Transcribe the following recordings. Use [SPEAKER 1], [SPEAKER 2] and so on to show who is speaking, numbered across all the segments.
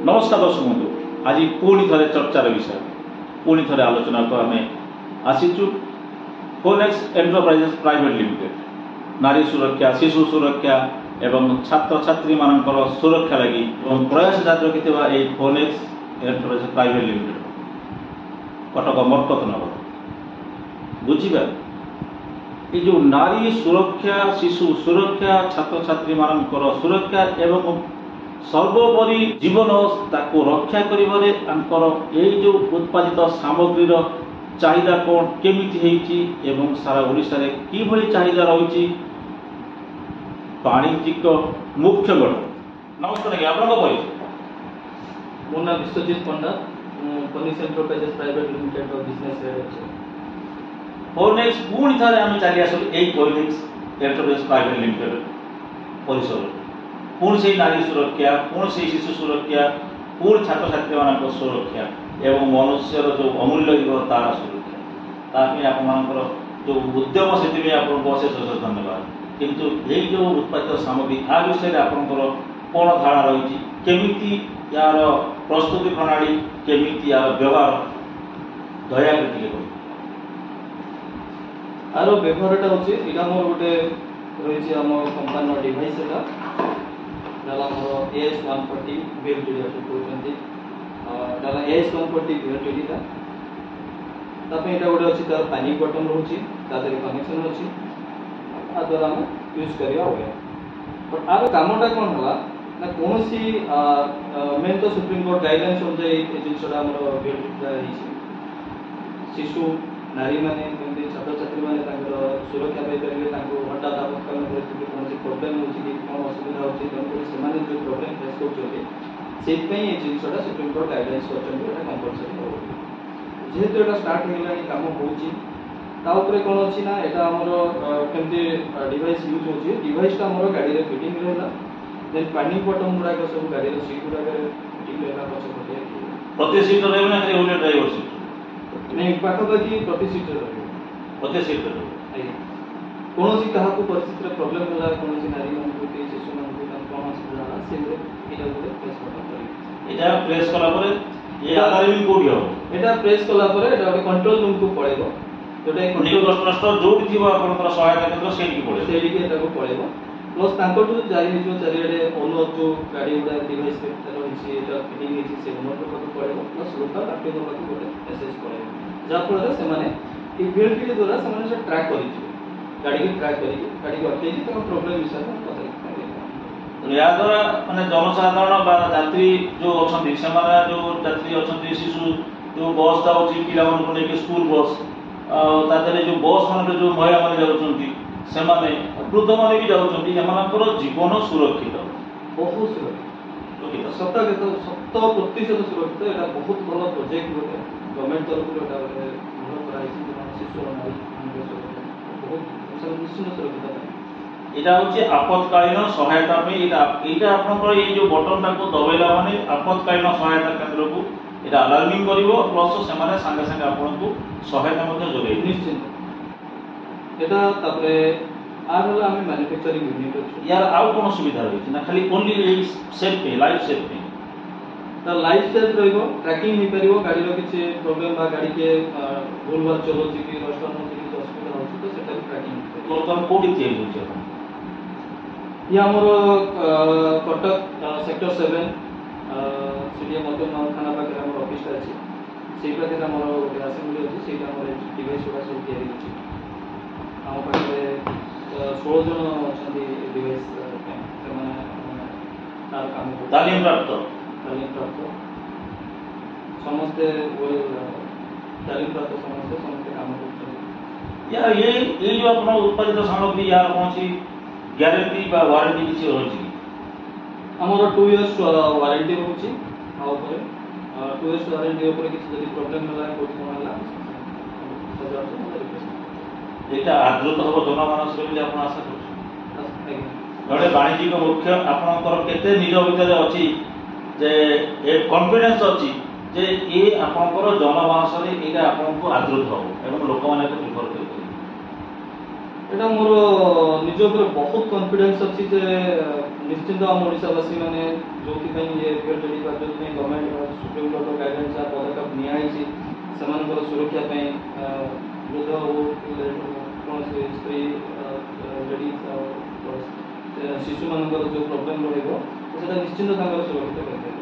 [SPEAKER 1] नमस्कार दर्शक बंधु आज पुणी थे चर्चार विषय पुणी थे आलोचना को आम आसीचु फोनेक्स एंटरप्राइजेस प्राइवेट लिमिटेड नारी सुरक्षा शिशु सुरक्षा एवं छात्र छात्री मानकर सुरक्षा लगी प्रयास जारी रखि Phonex enterprises private limited Cuttack Markat Nagar बुझा ये जो नारी सुरक्षा शिशु सुरक्षा छात्र छात्री मानकर सुरक्षा एवं सर्वोपरि जीवन ताको रक्षा करिबारे आंकर ये जो उत्पादित सामग्रीर चाहिदा कौन केमिति हेछि एवं सारा ओडिशा रे कि भली चाहिदा रहिछि वाणिज्यिक मुख्य गण। नमस्कार आज्ञा आपन परिचय।
[SPEAKER 2] मो नाम विश्वजीत पंडा फोनेक्स एंटरप्राइजेस प्राइवेट लिमिटेड रो बिजनेस हेड अछि।
[SPEAKER 1] फोनेक्स पुणी थारे आम चली आसलु एई फोनेक्स एंटरप्राइजेस प्राइवेट लिमिटेड परिसर पुणी से नारी सुरक्षा पुणी से शिशु सुरक्षा पुणी छात्र छात्री मान सुरक्षा एवं मनुष्यर जो अमूल्य जीवन तार सुरक्षा ताकि आपर जो उद्यम से आपको अशेष अशेष धन्यवाद। किंतु यही जो उत्पादित सामग्री आ विषय आपंकर कौन धारणा रही केमिति यार प्रस्तुति प्रणाली केमिति यार व्यवहार दयाकोटी
[SPEAKER 2] आरो व्यवहारटा होची इटा मोर गोटे रही आम कंपनी डिवाइस एटा डाला मोर एएस 140 VLTD कहते डाला एएस 140 VLTD ता तापे एटा गोटे अछि तार पैनिक बटन रहउची तादरे कनेक्शन अछि आ द्वारा हम यूज करिया होय बट आरो कामटा कोन हला ना कोनोसी मेन तो सुप्रीम कोर्ट गाइडलाइंस अनुसार ए जिनसडा हमर VLTD ता हिची शिशु नारी माने केमती छात्र छात्री माने तांकर सुरक्षा पाई परिबे तांको हठात आपातकालीन परिस्थिति कोनोसी प्रॉब्लम होची कि कोन असुविधा होची तेनकरी सेमाने जो प्रॉब्लम फेस करछोते सेट पई ए जिनसडा सुप्रीम कोर्ट गाइडलाइंस करछन एटा कंपलसरी हो जेहेतु एटा स्टार्ट हेलानी काम होची ता ऊपर कोन अछि ना एटा हमर केमती डिवाइस यूज होची डिवाइस ता हमर गाडी रे फिटिंग रहला देन पैनिक बटन गुडा के सब गाडी रे सीट गुडा के फिटिंग रहला पछ पटे
[SPEAKER 1] प्रति सीट रहबे ना खाली ओले ड्राइवर सीट
[SPEAKER 2] नहीं पाखपाखि प्रति सीट रही
[SPEAKER 1] प्रति सीट
[SPEAKER 2] कौन सी क्या परिस्थिति प्रॉब्लम होला कौन सी नारी मान को शिशु मान को कौन असुविधा होला से एटा गोटे प्रेस बटन करी एटा
[SPEAKER 1] प्रेस कला परे ये अलार्मिंग कोड हो
[SPEAKER 2] एटा प्रेस कला परे एटा गोटे कंट्रोल रूम को पळेबो जोटा
[SPEAKER 1] कंट्रोल मास्टर जोटी थिबो आपनकर सहायता केंद्र सेठी की पळे
[SPEAKER 2] सेठी की एटा को पळेबो प्लस तांको तो जारी हिजो चारिडे ओनो जो गाडी उडा डिवाइस के तरह हिची एटा फिटिंग हिची से ओनो को पळेबो प्लस लोकल आपके को गोटे मेसेज पळेबो जाफल से ये VLTD द्वारा से ट्रैक कर गाड़ी की ट्रैक करी गाड़ी को अटके प्रोब्लेम विषय में
[SPEAKER 1] या द्वारा माने जनसाधारण बा यात्री जो अछंती सेमाना जो यात्री अछंती शिशु जो बस ता अछि पिला मन को लेके स्कूल बस तादरे जो बस मन जो महिला मन जाउछंती सेमाने वृद्ध माने भी जाउछंती एमानकर जीवन सुरक्षित
[SPEAKER 2] बहुत सुरक्षित 100% सुरक्षित एटा बहुत बड़ प्रोजेक्ट होते गवर्नमेंट तरफ एटा भलो कराइछि शिशु नारी बहुत निश्चित सुरक्षित एटा
[SPEAKER 1] होछि आपातकालीन सहायता पे एटा आपनकर ये जो बटन टाको दबेला माने आपातकालीन सहायता केंद्र को एटा अलार्मिंग करिवो प्लस से माने संगे संगे आपनको सहायता मध्ये जोगे
[SPEAKER 2] निश्चित एटा तापरे आर होला हम मैन्युफैक्चरिंग यूनिट अछि
[SPEAKER 1] यार आउ कोन सुविधा रही ना खाली ओनली सेफ पे लाइफ सेफ पे
[SPEAKER 2] ता लाइफ सेफ रहिबो ट्रैकिंग ही परिबो गाड़ी रो किछि प्रॉब्लम बा गाड़ी के भूल भाल चलो छी कि रस्ता न कि असुविधा होछि तो सेटा भी ट्रैकिंग
[SPEAKER 1] तो तम कोडी थिए होछि अपन
[SPEAKER 2] या हमर कटक सेक्टर 7 सीडीएम मदन थाना पाखे हमर ऑफिस अछि सेही पाखे हमर गोटे असेंबली अछि सेटा हमर डिवाइस गुडा सब तयारी अछि हम पाखे 16 जन अछंती डिवाइस से माने तार काम
[SPEAKER 1] तालीम प्राप्त
[SPEAKER 2] समस्ते तालीम प्राप्त समस्ते काम करछन
[SPEAKER 1] या ये जो अपन उत्पादित सामग्री यार कोनसी गारंटी बा वारंटी किछि रहछि
[SPEAKER 2] हमर 2 इयर्स वारंटी रहछि आ ऊपर 2 इयर्स वारंटी ऊपर किछि जदी प्रॉब्लम होला कोठी कोन होला
[SPEAKER 1] एटा आद्रुत हो जनमानस रे आपण आशा करछु जड़े वाणिज्यिक मुख्य आपनकर केते निज भितर अछि जे ए कॉन्फिडेंस अछि जे ए आपनकर जनमानस रे एटा आपनको आद्रुत हो एवं लोक माने को प्रिफर करै
[SPEAKER 2] এটা ମୋର ନିଜ ଉପରେ ବହୁତ କନଫିଡେନ୍ସ ଅଛି ଯେ ନିଶ୍ଚିନ୍ତ ଆମ ଓଡ଼ିଶାବାସୀ ମାନେ ଯୋଉଥିପାଇଁ ଇଏ ବିଏଲ୍ଡି ବା ଯୋଉଥିପାଇଁ ଗଭର୍ଣ୍ଣମେଣ୍ଟ ସୁପ୍ରିମକୋର୍ଟର ଗାଇଡଲାଇନ୍ସ ଯାହା ପଦକ୍ଷେପ ନିଆହେଇଛି ସେମାନଙ୍କର ସୁରକ୍ଷା ପାଇଁ ବୃଦ୍ଧ ହଉ କୌଣସି ସ୍ତ୍ରୀ ଲେଡିଜ୍ ଆଉ ଶିଶୁମାନଙ୍କର ଯେଉଁ ପ୍ରୋବ୍ଲେମ୍ ରହିବ ସେଟା ନିଶ୍ଚିନ୍ତ ତାଙ୍କର ସୁରକ୍ଷିତ କରିପାରିବ।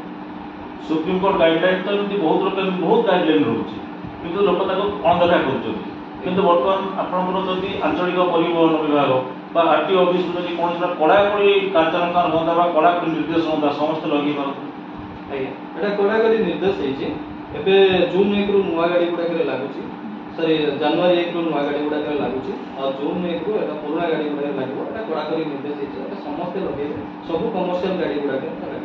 [SPEAKER 1] ସୁପ୍ରିମକୋର୍ଟ ଗାଇଡଲାଇନ୍ ତ ଏମିତି ବହୁତ ଲୋକ ବହୁତ ଗାଇଡଲାଇନ୍ ରହୁଛି କିନ୍ତୁ ଲୋକ ତାକୁ ଅଣଦେଖା କରୁଛନ୍ତି। କିନ୍ତୁ ବର୍ତ୍ତମାନ ଆପଣଙ୍କର ଯଦି ଆଞ୍ଚଳିକ ପରିବହନ ବିଭାଗ বা ଆର୍ଟି ଅଫିସରୁ ଯଦି କୌଣସି କଡ଼ାକଡ଼ି କାର୍ଯ୍ୟାନୁଷ୍ଠାନ ହୁଅନ୍ତା ବା କଡ଼ାକଡ଼ି ନିର୍ଦ୍ଦେଶ ହୁଅନ୍ତା ସମସ୍ତେ ଲଗେଇ ପାରନ୍ତି।
[SPEAKER 2] ଆଜ୍ଞା ଏଇଟା କଡ଼ାକଡ଼ି ନିର୍ଦ୍ଦେଶ ହେଇଛି। ଏବେ ଜୁନ୍ 1ରୁ ନୂଆ ଗାଡ଼ି ଗୁଡ଼ାକରେ ଲାଗୁଛି, ସରି ଜାନୁଆରୀ 1ରୁ ନୂଆ ଗାଡ଼ି ଗୁଡ଼ାକରେ ଲାଗୁଛି ଆଉ ଜୁନ୍ 1ରୁ ଏଟା ପୁରୁଣା ଗାଡ଼ି ଗୁଡ଼ାକରେ ଲାଗିବ। ଏଟା କଡ଼ାକଡ଼ି ନିର୍ଦ୍ଦେଶ ହେଇଛି, ଏଟା ସମସ୍ତେ ଲଗେଇବେ, ସବୁ କମର୍ସିଆଲ ଗାଡ଼ି ଗୁଡ଼ାକରେ